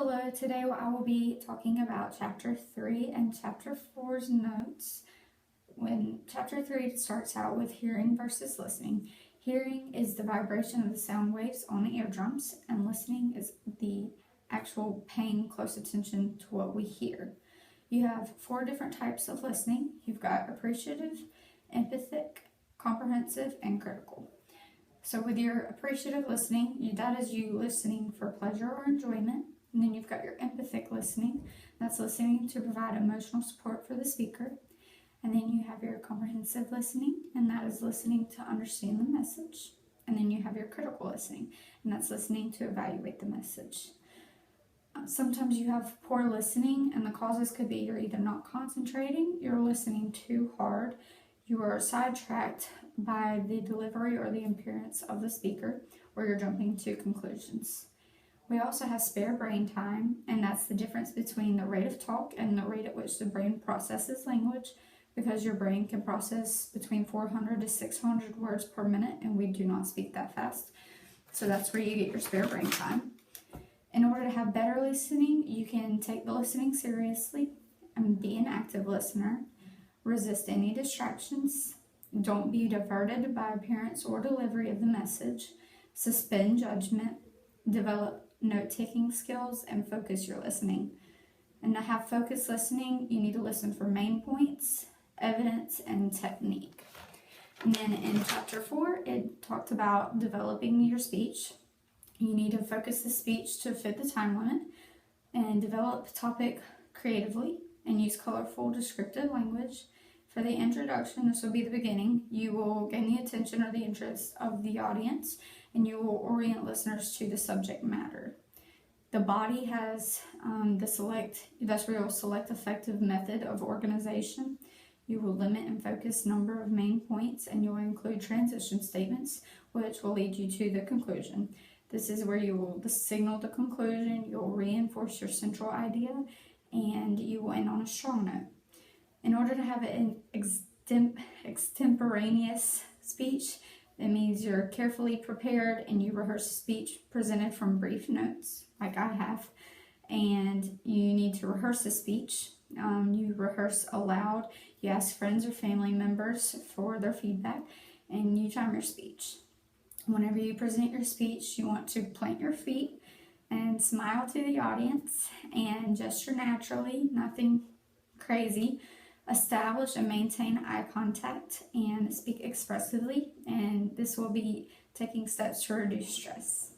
Hello, today I will be talking about Chapter 3 and Chapter 4's notes. When Chapter 3 starts out with hearing versus listening. Hearing is the vibration of the sound waves on the eardrums, and listening is the actual paying close attention to what we hear. You have 4 different types of listening. You've got appreciative, empathic, comprehensive, and critical. So with your appreciative listening, that is you listening for pleasure or enjoyment. And then you've got your empathic listening. That's listening to provide emotional support for the speaker. And then you have your comprehensive listening, and that is listening to understand the message. And then you have your critical listening, and that's listening to evaluate the message. Sometimes you have poor listening, and the causes could be you're either not concentrating, you're listening too hard, you are sidetracked by the delivery or the appearance of the speaker, or you're jumping to conclusions. We also have spare brain time, and that's the difference between the rate of talk and the rate at which the brain processes language, because your brain can process between 400 to 600 words per minute, and we do not speak that fast. So that's where you get your spare brain time. In order to have better listening, you can take the listening seriously and be an active listener. Resist any distractions. Don't be diverted by appearance or delivery of the message. Suspend judgment. Develop note-taking skills and focus your listening. And to have focused listening, you need to listen for main points, evidence, and technique. And then in Chapter 4, it talked about developing your speech. You need to focus the speech to fit the time limit and develop topic creatively and use colorful descriptive language. For the introduction, this will be the beginning. You will gain the attention or the interest of the audience, and you will orient listeners to the subject matter. The body has that's where you'll select effective method of organization. You will limit and focus number of main points, and you'll include transition statements, which will lead you to the conclusion. This is where you will signal the conclusion, you'll reinforce your central idea, and you will end on a strong note. In order to have an extemporaneous speech, it means you're carefully prepared and you rehearse a speech presented from brief notes, like I have. And you need to rehearse a speech. You rehearse aloud. You ask friends or family members for their feedback, and you time your speech. Whenever you present your speech, you want to plant your feet and smile to the audience and gesture naturally, nothing crazy. Establish and maintain eye contact and speak expressively, and this will be taking steps to reduce stress.